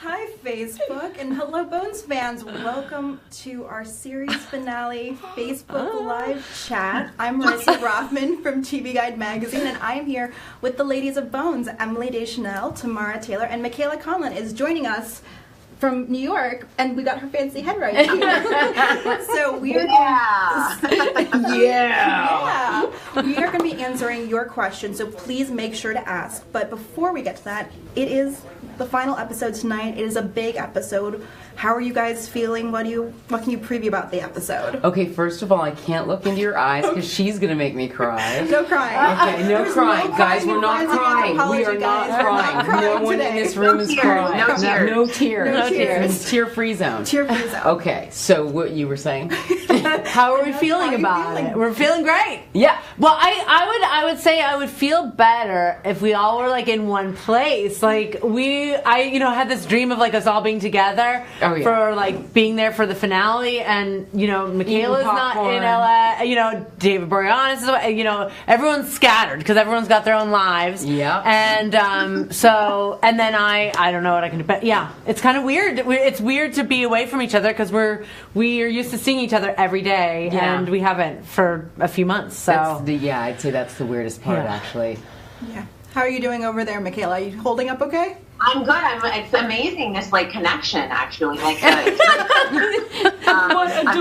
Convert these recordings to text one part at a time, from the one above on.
Hi, Facebook, and hello, Bones fans. Welcome to our series finale Facebook Live chat. I'm Marissa Rothman from TV Guide Magazine, and I'm here with the ladies of Bones, Emily Deschanel, Tamara Taylor, and Michaela Colin is joining us from New York, and we got her fancy head right here. So we are we are going to be answering your questions, so please make sure to ask. But before we get to that, it is the final episode tonight. It is a big episode. How are you guys feeling? What can you preview about the episode? Okay, first of all, I can't look into your eyes because she's going to make me cry. No crying. Okay, no crying. Guys, we're not crying. We are not crying. No one in this room is crying. No tears. No tears. No tears. It's tear-free zone. Tear-free zone. Okay, so what you were saying? How are we feeling about it? We're feeling great. Yeah. Well, I would say I would feel better if we all were like in one place. Like I had this dream of like us all being together for like being there for the finale, and Michaela's not in LA. David Boreanaz is, everyone's scattered because everyone's got their own lives. Yeah. And and then I don't know what I can do, but yeah, it's kind of weird. It's weird to be away from each other because we are used to seeing each other every day, and we haven't for a few months. So I'd say that's the weirdest part, actually. Yeah. How are you doing over there, Michaela? Are you holding up okay? I'm good. It's amazing, this connection, actually. I'm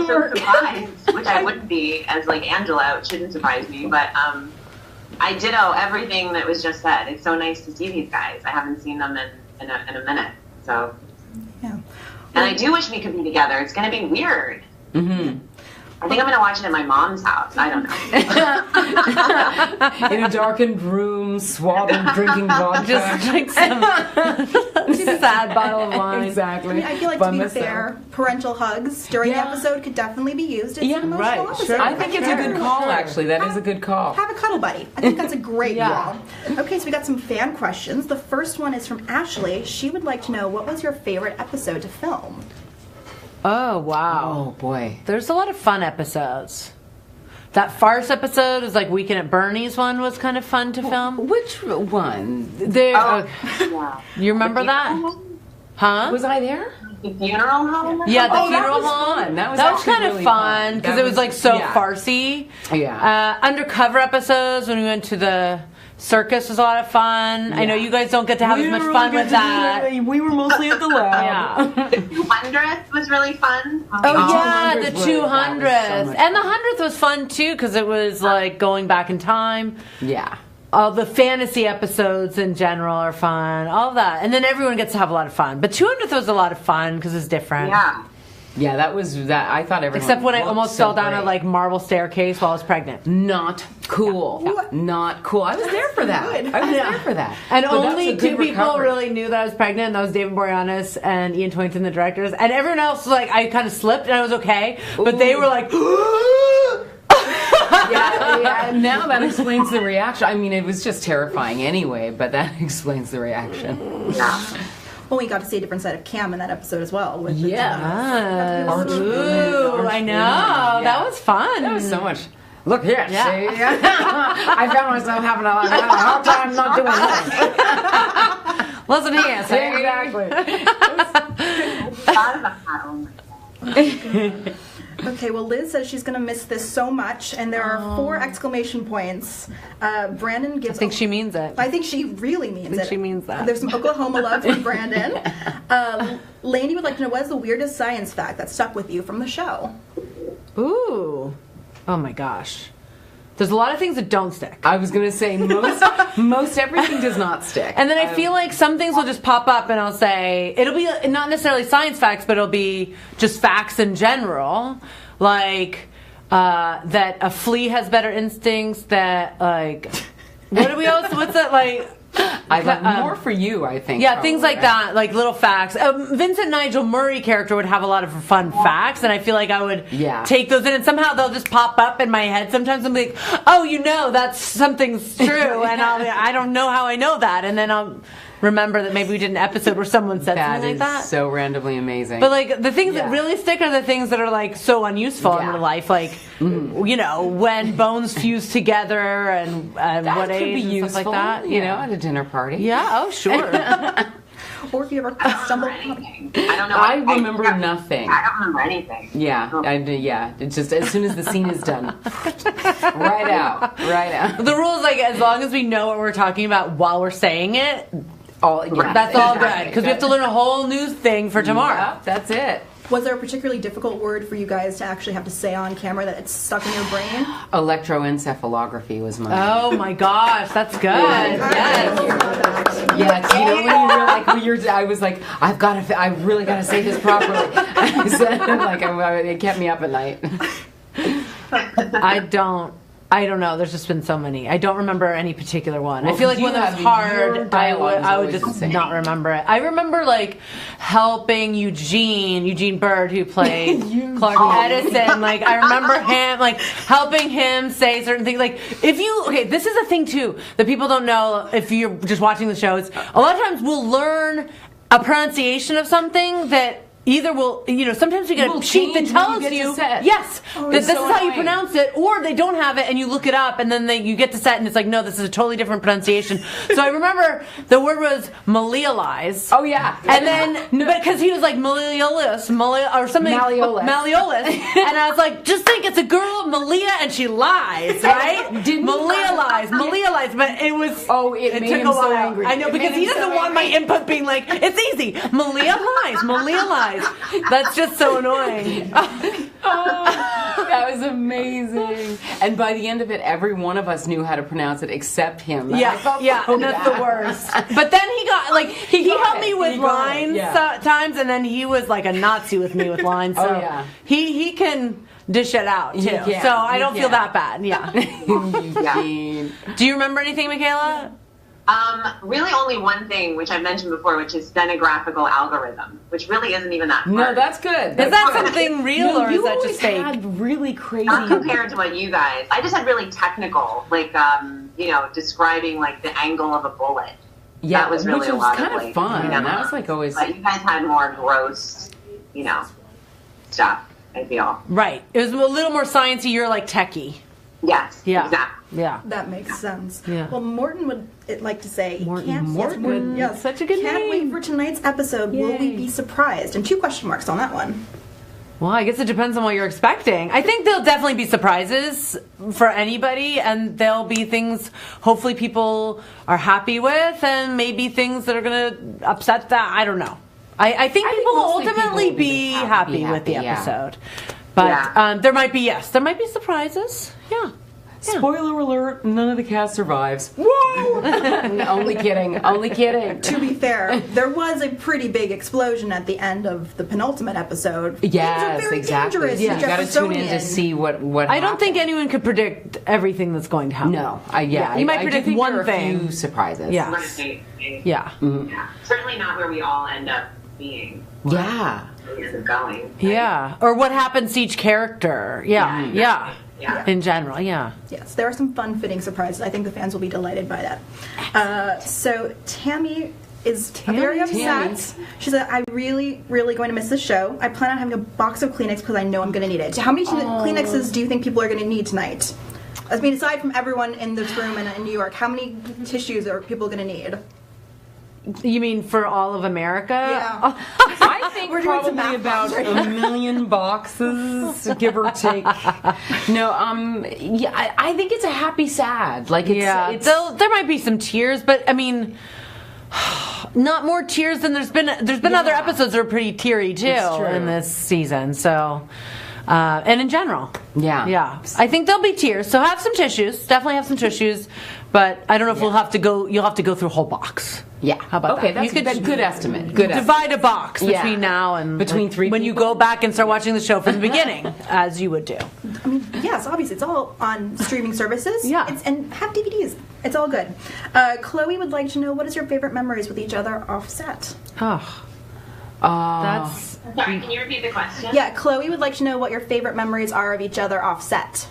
so surprised, which I wouldn't be as Angela. It shouldn't surprise me, but I ditto everything that was just said. It's so nice to see these guys. I haven't seen them in a minute. So, and I do wish we could be together. It's going to be weird. Mm-hmm. I think I'm going to watch it at my mom's house. I don't know. In a darkened room, swabbing, drinking vodka. Just drink some sad bottle of wine. I Exactly. mean, I feel like, to be fair, parental hugs during the episode could definitely be used. It's an emotional episode. Sure. I think it's a good call, actually. That is a good call. Have a cuddle buddy. I think that's a great call. Okay, so we got some fan questions. The first one is from Ashley. She would like to know, what was your favorite episode to film? Oh, wow. Oh, boy. There's a lot of fun episodes. That farce episode is like Weekend at Bernie's one was kind of fun to film. Which one? You remember that? Huh? Was I there? The funeral home? Yeah, the funeral home. Fun. That was kind of really fun because it was like so farcy. Yeah. Undercover episodes when we went to the circus was a lot of fun. I know you guys don't get to have as much fun with that. We were mostly at the lab. The 200th was really fun. Oh yeah, the 200th. And the 100th was fun too because it was like going back in time. Yeah. All the fantasy episodes in general are fun. All of that. And then everyone gets to have a lot of fun. But 200th was a lot of fun because it's different. Yeah. Yeah, that was that. I thought everyone. Except when I almost fell down a marble staircase while I was pregnant. Not cool. Yeah. Not cool. I was there for that. I was there for that. And only two people really knew that I was pregnant. And that was David Boreanaz and Ian Toynton, the directors. And everyone else was like, I kind of slipped and I was okay. But they were like. Yeah, now that explains the reaction. I mean, it was just terrifying anyway, but that explains the reaction. Yeah. Well, we got to see a different side of Cam in that episode as well. Ooh, I know. That was fun. That was so much. Look here, see? I found myself having a hard time not doing that. Listen here, see? Exactly. Okay, well, Liz says she's going to miss this so much, and there are 4 exclamation points. Brandon gives... I think she means it. I think she really means it. I think she means that. There's some Oklahoma love from Brandon. Lainey would like to know, what is the weirdest science fact that stuck with you from the show? Ooh. Oh, my gosh. There's a lot of things that don't stick. I was going to say most everything does not stick. And then I feel like some things will just pop up and I'll say, it'll be not necessarily science facts, but it'll be just facts in general. Like that a flea has better instincts, that what do we always, what's that like? I like more for you, I think. Yeah, things like that, like little facts. Vincent Nigel Murray character would have a lot of fun facts, and I feel like I would take those in, and somehow they'll just pop up in my head. Sometimes I'm like, oh, that's something's true, and I don't know how I know that, and then I'll remember that maybe we did an episode where someone said something like that. That is so randomly amazing. But like the things that really stick are the things that are like so unuseful in real life, like when bones fuse together and what age and stuff like that. At a dinner party. Yeah. Oh, sure. before? If you ever stumbled upon anything? I don't know. I remember nothing. I don't remember anything. Yeah, yeah. It's just as soon as the scene is done, right out. The rule is like as long as we know what we're talking about while we're saying it, that's all good because we have to learn a whole new thing for tomorrow. Yeah, that's it. Was there a particularly difficult word for you guys to actually have to say on camera that it's stuck in your brain? Electroencephalography was mine. Oh my gosh, that's good. Yes. Yes, you know when you're I was like, I really gotta say this properly. I said like it kept me up at night. I don't know. There's just been so many. I don't remember any particular one. I feel like when that's hard, I would just not remember it. I remember like helping Eugene Bird, who played Clark Edison. Like I remember him, like helping him say certain things. Like this is a thing too that people don't know if you're just watching the shows. A lot of times we'll learn a pronunciation of something that. Either sometimes we get a sheet that tells you, yes, that this is how you pronounce it, or they don't have it and you look it up and then you get to set and it's like, no, this is a totally different pronunciation. So I remember the word was Maleolize. Oh, yeah. And then, because he was like Maleolus, or something. Maleolus. And I was like, just think it's a girl, Malia, and she lies, right? Maleolize. But it was, it made took him a while. so angry. I know, because he doesn't want my input being like, it's easy. Malia lies. That's just so annoying. That was amazing. And by the end of it, every one of us knew how to pronounce it except him. And that's the worst. But then he got he helped me with lines times, and then he was like a Nazi with me with lines. So he can dish it out too. So I don't feel that bad. Yeah. Do you remember anything, Michaela? Really only one thing, which I mentioned before, which is stenographical algorithm, which really isn't even that hard. No, that's good. Is that something real or is that just fake? Had really crazy. Not compared to what you guys. I just had really technical, like, describing like the angle of a bullet. Yeah, that was really which was a lot kind of like, fun. That was like always. But you guys had more gross, stuff. I feel. Right. It was a little more sciencey. You're like techie. Yes. Yeah. Exactly. Yeah. That makes sense. Yeah. Well, Morton would like to say, Morton. Yes, such a good name. Can't wait for tonight's episode. Yay. Will we be surprised? And 2 question marks on that one. Well, I guess it depends on what you're expecting. I think there'll definitely be surprises for anybody, and there'll be things hopefully people are happy with, and maybe things that are going to upset that. I don't know. I think people will ultimately be happy with the episode. But there might be surprises. Yeah. Spoiler alert, none of the cast survives. Whoa! Only kidding. To be fair, there was a pretty big explosion at the end of the penultimate episode. Yes, very exactly. Dangerous. You got to tune in to see what I don't think anyone could predict everything that's going to happen. No. You might predict one thing. A few surprises. Yeah. Yeah. Certainly not where we all end up being. Yeah. Going. Right? Yeah. Or what happens to each character. Yeah. In general, yeah. Yes, there are some fun-fitting surprises. I think the fans will be delighted by that. So Tammy is very upset. She said, I'm really, really going to miss this show. I plan on having a box of Kleenex because I know I'm going to need it. How many Kleenexes do you think people are going to need tonight? I mean, aside from everyone in this room and in New York, how many tissues are people going to need? You mean for all of America? Yeah. I think we're probably about 1 million boxes, give or take. No, I think it's a happy sad. Like, it's there might be some tears, but I mean, not more tears than there's been other episodes that are pretty teary too in this season. So. And in general. Yeah. I think there'll be tears. So have some tissues. Definitely have some tissues. But I don't know if you'll have to go through a whole box. Yeah. How about that? That's a good estimate. Divide a box between now and between 3 when you go back and start watching the show from the beginning, as you would do. I mean, yes, obviously it's all on streaming services. Yeah. And have DVDs. It's all good. Chloe would like to know, what is your favorite memories with each other off set? That's. Sorry, can you repeat the question? Yeah, Chloe would like to know what your favorite memories are of each other off set.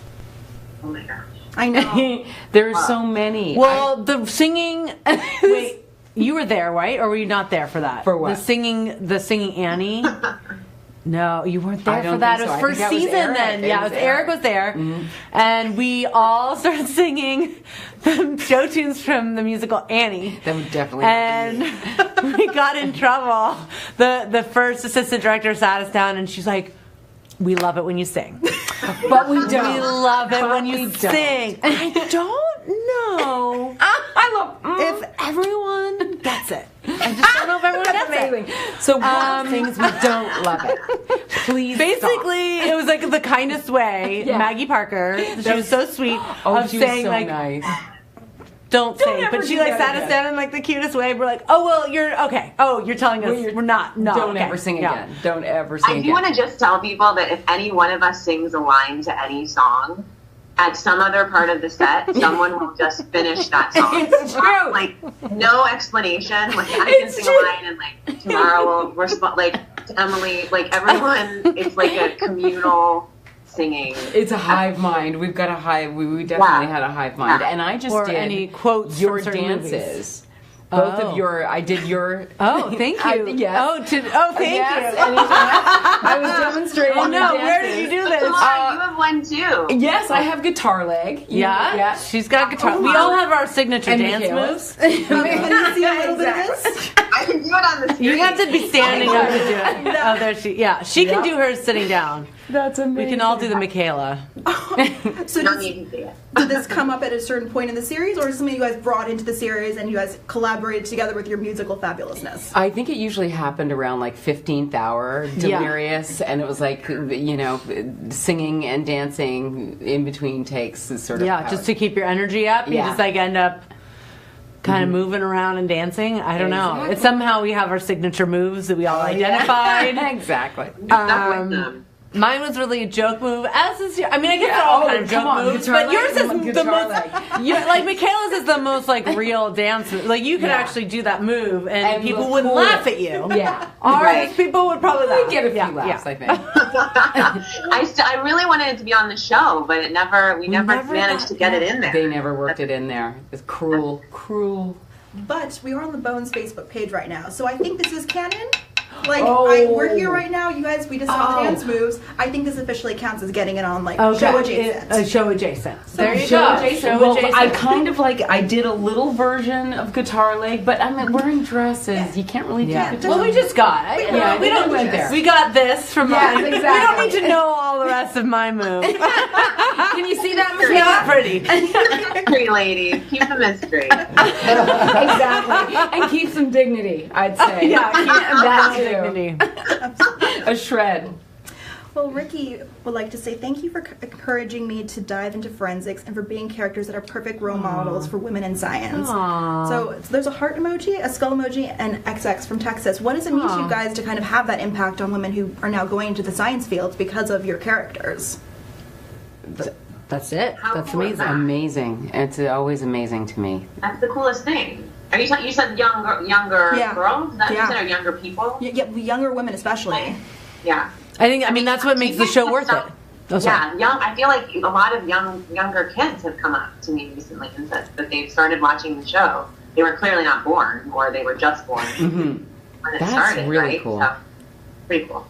Oh my gosh. I know. There are so many. Well, the singing. Wait, you were there, right? Or were you not there for that? For what? The singing Annie. No, you weren't there for that. It was first season then. Yeah, it was Eric was there. Mm-hmm. And we all started singing the show tunes from the musical Annie. That would definitely And we got in trouble. The first assistant director sat us down and she's like, we love it when you sing. But we don't. We love it when you sing. I don't know. I love if everyone gets it. I just don't know if everyone gets amazing. It. So one things we don't love it. Please. Basically, it was like the kindest way. Yeah. Maggie Parker, she was so sweet. Of she saying was so like, nice. Don't say, but she like sat us down in like the cutest way. We're like, oh well, you're okay. Oh, you're telling us we're not. No, don't ever sing again. Don't ever sing again. I do want to just tell people that if any one of us sings a line to any song, at some other part of the set, someone will just finish that song. It's true. Like no explanation. Like I can sing a line, and like Tamara will respond. Like Emily, like everyone. It's like a communal singing. It's a hive mind. We've got a hive. We definitely had a hive mind, and I just did any quotes your from dances. Movies. Both of your, I did your. Oh, thank you. Yes. Thank you. I was demonstrating. Oh no, where did you do this? You have one too. Yes, I have guitar leg. Yeah, she's got guitar. We all have our signature dance moves. Can you see a little bit of this? I can do it on the screen. You have to be standing up to do it. Oh, there she. Yeah, she can do hers sitting down. That's amazing. We can all do the Michaela. So did this come up at a certain point in the series, or is it something you guys brought into the series and you guys collaborated together with your musical fabulousness? I think it usually happened around like 15th hour, delirious, and it was like, singing and dancing in between takes is sort of just to keep your energy up. You just like end up kind of moving around and dancing. I don't know. It's somehow we have our signature moves that we all identified. Exactly. Mine was really a joke move, as is your. I mean, I guess they're all kind of joke moves, but yours is the most. Like Michaela's is the most like real dance move. Like you could actually do that move, and people wouldn't laugh at you. Yeah, ours people would probably laugh. We'd get a few laughs, I think. I really wanted it to be on the show, but it never. We never managed to get it in there. They never worked it in there. It's cruel. But we are on the Bones Facebook page right now, so I think this is canon. Like, we're here right now, you guys, we just saw the dance moves. I think this officially counts as getting it on, like, show adjacent. Show adjacent. So there you go. Show adjacent. I kind of I did a little version of guitar leg, but I mean, wearing dresses. Yeah. You can't really do guitar. Well, we just got it. We don't went there. We got this from mine. Exactly. We don't need to know all the rest of my moves. Can you see that? It's not pretty. Mystery, lady. Keep the mystery. Exactly. And keep some dignity, I'd say. Yeah, keep that dignity. A shred. Well, Ricky would like to say thank you for encouraging me to dive into forensics and for being characters that are perfect role models for women in science. So there's a heart emoji, a skull emoji, and XX from Texas. What does it mean to you guys to kind of have that impact on women who are now going into the science fields because of your characters? That's it. That's cool amazing. Amazing. It's always amazing to me. That's the coolest thing. Are you said younger girls? That you said, or younger people? Yeah, younger women especially. Yeah. I mean, that's what makes the show worth it. I feel like a lot of younger kids have come up to me recently and said that they've started watching the show. They were clearly not born, or they were just born when it started. Really right? cool. So, pretty cool.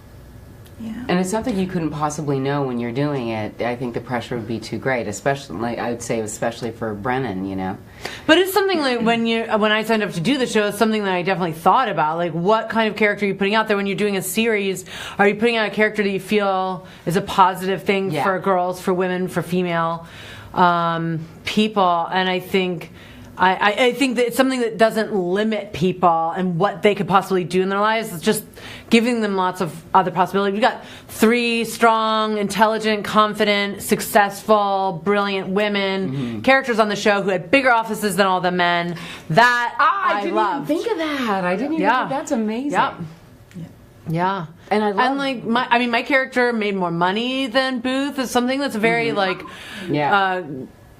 Yeah. And it's something you couldn't possibly know when you're doing it. I think the pressure would be too great, especially, I would say, especially for Brennan, But it's something like when I signed up to do the show, it's something that I definitely thought about. Like, what kind of character are you putting out there when you're doing a series? Are you putting out a character that you feel is a positive thing for girls, for women, for female people? And I think that it's something that doesn't limit people and what they could possibly do in their lives. It's just giving them lots of other possibilities. We've got 3 strong, intelligent, confident, successful, brilliant women characters on the show who had bigger offices than all the men. That I didn't even think of that. I didn't even think that's amazing. Yep. Yeah. And I love my character made more money than Booth. Is something that's very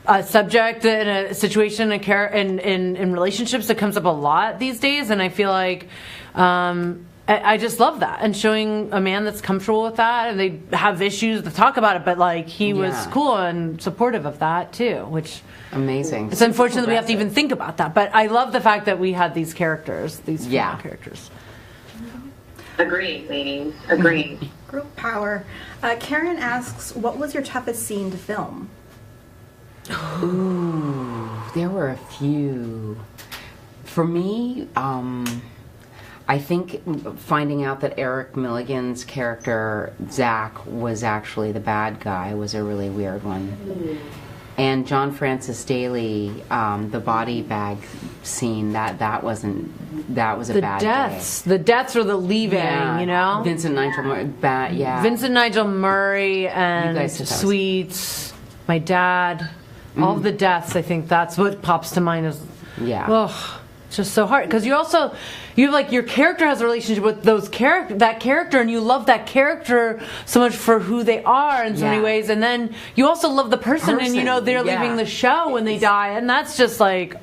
a subject in a situation in relationships that comes up a lot these days, and I feel like I just love that, and showing a man that's comfortable with that, and they have issues to talk about it, but like he was cool and supportive of that too, which amazing. It's unfortunate that we have to even think about that, but I love the fact that we had these characters, these female characters. Agreed, ladies. Agreed. Group power. Karen asks, what was your toughest scene to film? Ooh, there were a few. For me, I think finding out that Eric Milligan's character, Zach, was actually the bad guy was a really weird one. And John Francis Daly, the body bag scene, that was a bad deaths. day. The deaths or the leaving, you know? Vincent Nigel Murray, Vincent Nigel Murray and Sweets, my dad, all of the deaths, I think that's what pops to mind as, it's just so hard. Because you like, your character has a relationship with that character, and you love that character so much for who they are in so many ways, and then you also love the person. And you know they're leaving the show when they die, and that's just like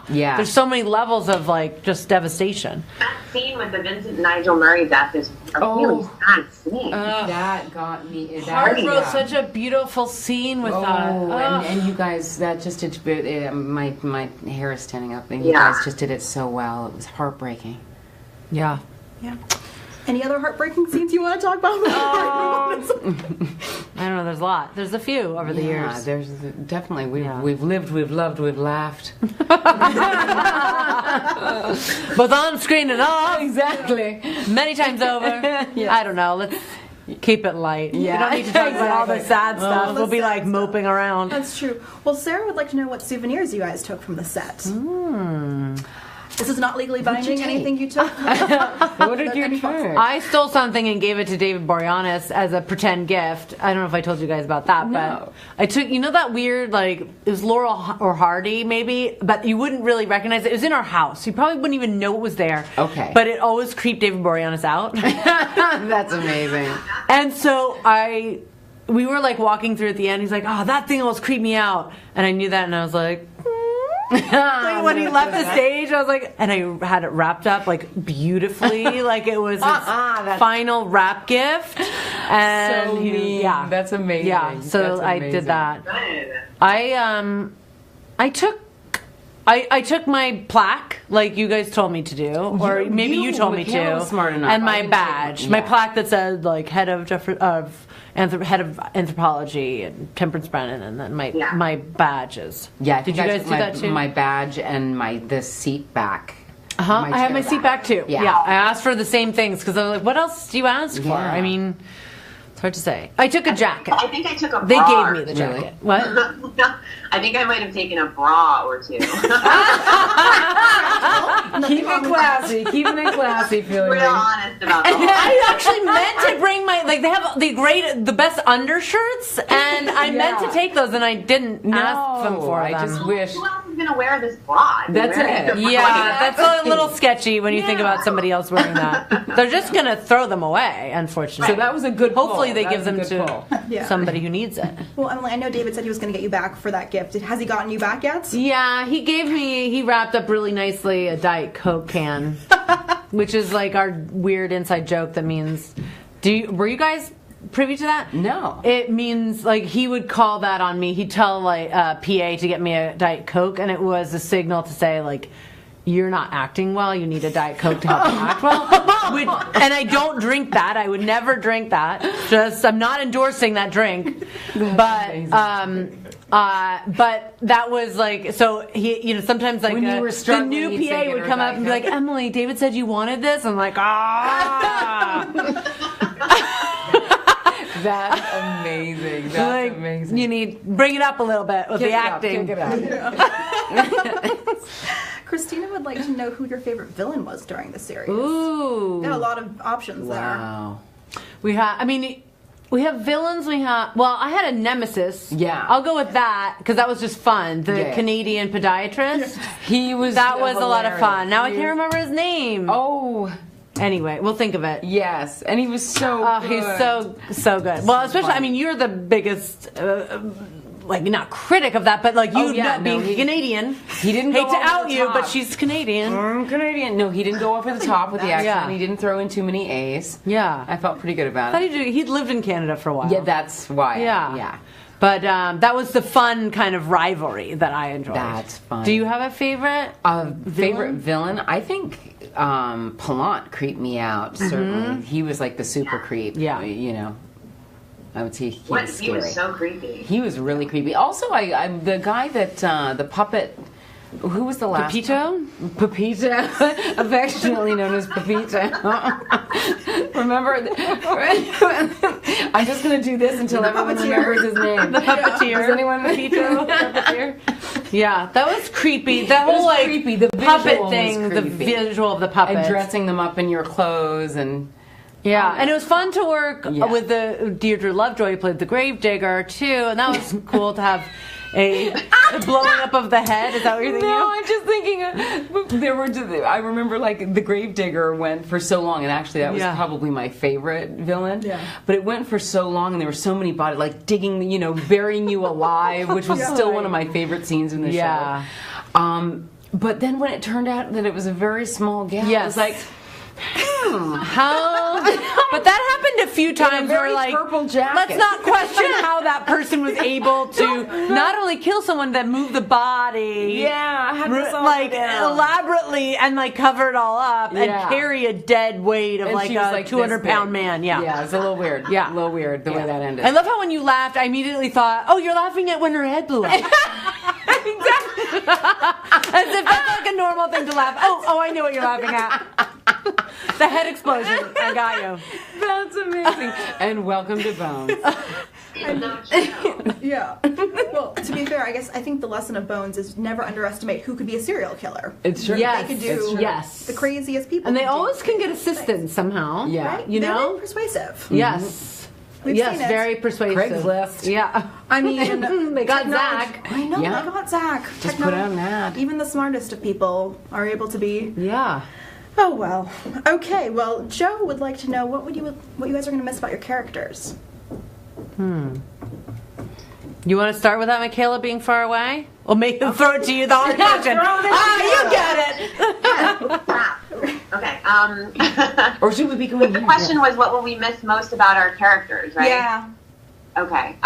there's so many levels of like just devastation. That scene with the Vincent Nigel Murray death is a really sad scene. That got me. Heart wrote such a beautiful scene with that. And you guys, that just my hair is standing up, and you guys just did it so well. It was heartbreaking. Yeah. Any other heartbreaking scenes you want to talk about? I don't know. There's a lot. There's a few over the years. There's definitely. We've lived, we've loved, we've laughed. Both on screen and off. Exactly. Many times over. I don't know. Let's keep it light. We don't need to talk about all the sad stuff. We'll be like moping around. That's true. Well, Sarah would like to know what souvenirs you guys took from the set. This is not legally binding. Anything you took? What did you take? I stole something and gave it to David Boreanaz as a pretend gift. I don't know if I told you guys about that, but I took, that weird, like, it was Laurel or Hardy, maybe, but you wouldn't really recognize it. It was in our house. You probably wouldn't even know it was there. Okay. But it always creeped David Boreanaz out. That's amazing. And so we were, like, walking through at the end. He's like, that thing almost creeped me out. And I knew that, and I was like... Like when he left the stage, I was like, and I had it wrapped up like beautifully, like it was his final wrap gift. And so neat. That's amazing. Yeah, so I did that. I took my plaque, like you guys told me to do, or maybe you told me to, smart enough. And my badge, my plaque that said like head of anthropology and Temperance Brennan, and then my badges. Yeah, did you guys do that too? My badge and the seat back. I have my seat back too. Yeah, I asked for the same things because I was like, what else do you ask for? I mean, it's hard to say. I took a jacket. I think I took a bra. They gave me the jacket. What? I think I might have taken a bra or two. Keep it classy. Keeping it classy, feeling. Real honest about that. I actually meant to bring they have the best undershirts, and I meant to take those, and I didn't ask them for them. I just wish. Who else is going to wear this bra? That's it. Yeah, that's a little sketchy when you think about somebody else wearing that. They're just going to throw them away, unfortunately. So that was a good pull. Hopefully they give them to somebody who needs it. Well, Emily, I know David said he was going to get you back for that gift. Has he gotten you back yet? Yeah, he wrapped up really nicely a Diet Coke can, which is like our weird inside joke that means, were you guys privy to that? No. It means like he would call that on me. He'd tell like PA to get me a Diet Coke, and it was a signal to say like, you're not acting well, you need a Diet Coke to help you act well. And I don't drink that. I would never drink that. I'm not endorsing that drink. But that was like, so he, sometimes like the new PA would come up and be like, Emily, David said you wanted this. I'm like, That's amazing. That's amazing. You need bring it up a little bit with the acting. Kick it up. Christina would like to know who your favorite villain was during the series. Ooh, got a lot of options there. Wow. We have villains. I had a nemesis. Yeah. I'll go with that because that was just fun. The Canadian podiatrist. That was a lot of fun. Now I can't remember his name. Oh. Anyway, we'll think of it. Yes, and he was so good. He's so good. Well, especially, you're the biggest, not critic of that, but being Canadian. He didn't hate to out you, but she's Canadian. Canadian. No, he didn't go over the top with the accent. Yeah. He didn't throw in too many A's. Yeah. I felt pretty good about it. He'd lived in Canada for a while. Yeah, that's why. Yeah. But that was the fun kind of rivalry that I enjoyed. That's fun. Do you have a favorite favorite villain? I think Palant creeped me out, certainly. He was like the super creep. Yeah. You know. I would say he was scary. He was so creepy. He was really creepy. Also, I'm the guy that the puppet. Who was the last? Pepito? Pepito, affectionately known as Pepito. Remember? I'm just going to do this until everyone remembers his name. The puppeteer. Does anyone Pepito? Puppeteer? Yeah, that was creepy. The whole like creepy. The puppet thing, the visual of the puppet. And dressing them up in your clothes and... Yeah, and it was fun to work with the Deirdre Lovejoy, who played the Gravedigger, too, and that was cool to have a blowing up of the head. Is that what you're thinking? No, I'm just thinking I remember like the Gravedigger went for so long, and actually that was probably my favorite villain. Yeah. But it went for so long, and there were so many bodies like digging, burying you alive, which was still one of my favorite scenes in the show. But then when it turned out that it was a very small gal, I was like. How? But that happened a few times where, like, let's not question how that person was able to not only kill someone, but move the body, elaborately and like cover it all up and carry a dead weight of like a 200-pound man. Yeah, it's a little weird. Yeah, a little weird the way that ended. I love how when you laughed, I immediately thought, "Oh, you're laughing at when her head blew up." Exactly. As if that's like a normal thing to laugh. Oh, I know what you're laughing at. The head explosion. I got you. That's amazing. And welcome to Bones. Yeah. Well, to be fair, I think the lesson of Bones is never underestimate who could be a serial killer. It's true. Yes. They could do the craziest people. And they always can get assistance somehow. Yeah. Right? You They're know? very persuasive. Yes. We've seen it. Very persuasive. Craigslist. Yeah. I mean, they got Zach. I know, they got Zach. Just put out an ad. Even the smartest of people are able to be. Yeah. Oh, well. Okay, well, Joe would like to know what you guys are going to miss about your characters. You want to start with that, Michaela, being far away? Or make them throw it to you, the hard question. You get it! Okay. Or should we be going The question was, what will we miss most about our characters, right? Yeah. Okay.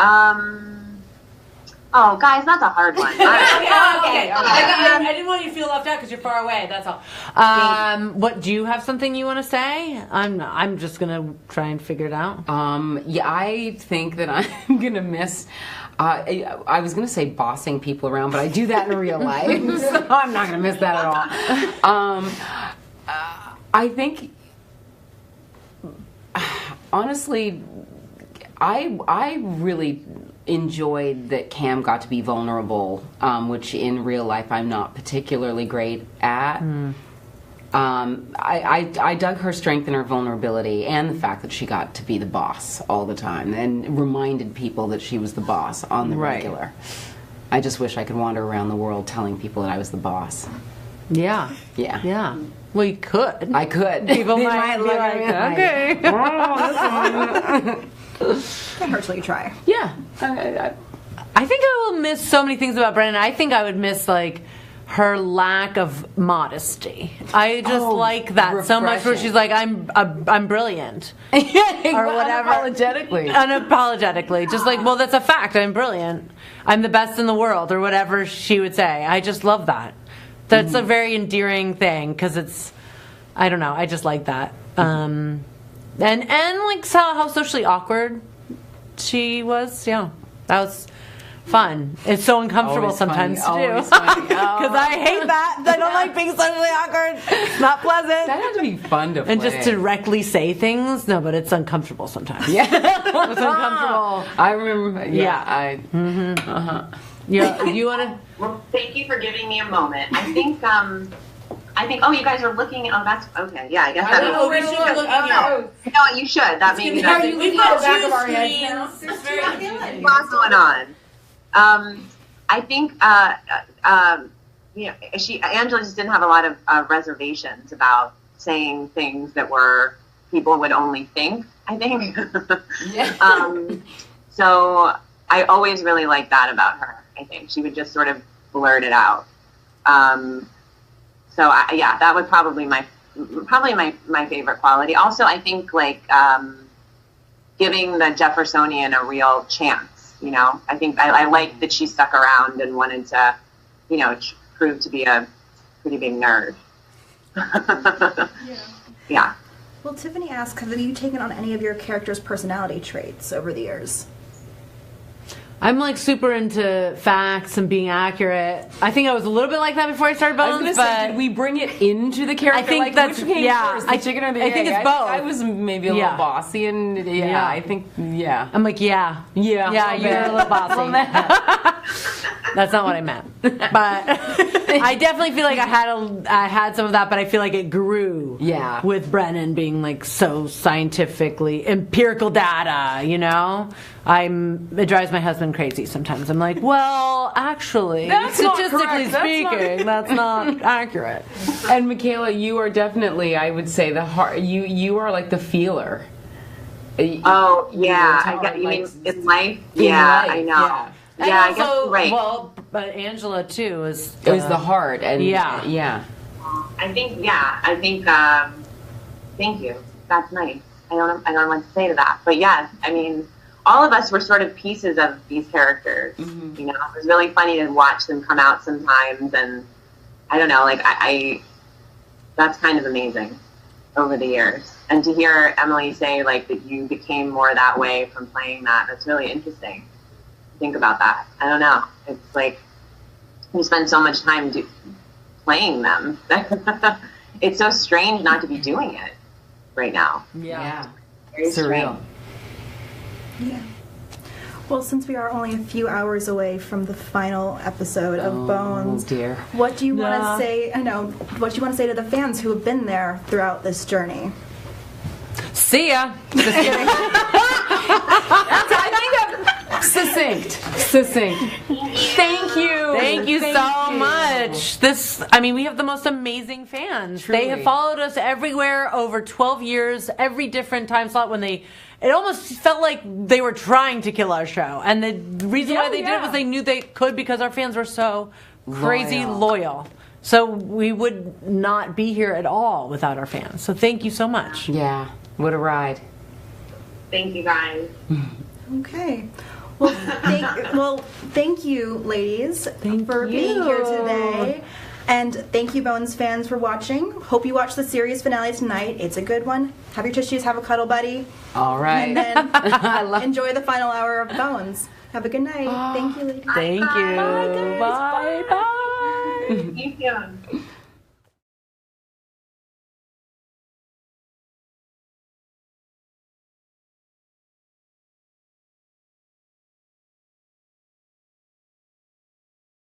Oh, guys, that's a hard one. Okay. I didn't want you to feel left out because you're far away. That's all. What do you have something you want to say? I'm just gonna try and figure it out. I think that I'm gonna miss. I was gonna say bossing people around, but I do that in real life, so I'm not gonna miss that at all. I think, honestly, I really enjoyed that Cam got to be vulnerable, which in real life I'm not particularly great at. I dug her strength and her vulnerability and the fact that she got to be the boss all the time and reminded people that she was the boss on the regular. I just wish I could wander around the world telling people that I was the boss. Yeah. Well, you could. I could. People might look like, okay. Can't hurt till you try. Yeah. I think I will miss so many things about Brennan. I think I would miss like her lack of modesty. I just like that so much. Where she's like, I'm brilliant, or whatever. Unapologetically, just like, well, that's a fact. I'm brilliant. I'm the best in the world, or whatever she would say. I just love that. That's a very endearing thing because it's, I don't know. I just like that. And like how socially awkward she was. Yeah, that was fun. It's so uncomfortable sometimes to do because I hate that. I don't like being socially awkward. It's not pleasant. That had to be fun to play. And just directly say things. No, but it's uncomfortable sometimes. Yeah, it's uncomfortable. I remember. Yeah. Yeah. You want to? Well, thank you for giving me a moment. I think. Oh, you guys are looking. Oh, that's okay. Yeah, I guess that. No, you should. That means we've got two screens. It's very confusing. What's going on? I think. Angela just didn't have a lot of reservations about saying things that people would only think. I think. So I always really liked that about her. I think she would just sort of blurt it out. So that was probably my favorite quality. Also, I think like giving the Jeffersonian a real chance. You know, I think I like that she stuck around and wanted to, you know, prove to be a pretty big nerd. Yeah. Well, Tiffany asks, have you taken on any of your character's personality traits over the years? I'm like super into facts and being accurate. I think I was a little bit like that before I started Bones. I was gonna say, did we bring it into the character? I think like, that's which came first, the chicken or the egg? I think it's both. I was maybe a little bossy, and I think I'm like yeah, you're a little bossy. That's not what I meant, but I definitely feel like I had some of that, but I feel like it grew. With Brennan being like so scientifically empirical data, you know. It drives my husband crazy sometimes. I'm like, well, actually, that's statistically speaking, that's not accurate. And Michaela, you are definitely, I would say, the heart. You are like the feeler. Oh yeah, I get you mean in life. Yeah, I know. And yeah, also, I guess right. Well, but Angela too is the heart, and I think thank you. That's nice. I don't know what to say to that, but yes, I mean, all of us were sort of pieces of these characters. Mm-hmm. You know, it was really funny to watch them come out sometimes, and I don't know, like I that's kind of amazing over the years, and to hear Emily say like that you became more that way from playing that's really interesting. Think about that. I don't know. It's like you spend so much time playing them. It's so strange not to be doing it right now. Yeah. Very surreal. Strange. Yeah. Well, since we are only a few hours away from the final episode of Bones, dear. What do you want to say? What do you want to say to the fans who have been there throughout this journey? See ya. Just kidding. I think succinct. Thank you so much. We have the most amazing fans. Truly. They have followed us everywhere over 12 years, every different time slot when it almost felt like they were trying to kill our show. And the reason why they did it was they knew they could because our fans were so crazy loyal. So we would not be here at all without our fans. So thank you so much. Yeah. What a ride. Thank you, guys. Okay. Well, thank you, ladies, for being here today. And thank you, Bones fans, for watching. Hope you watch the series finale tonight. It's a good one. Have your tissues, have a cuddle buddy. All right. And then enjoy the final hour of Bones. Have a good night. Thank you, ladies. Thank you. Bye, guys. Bye. Bye. Thank you.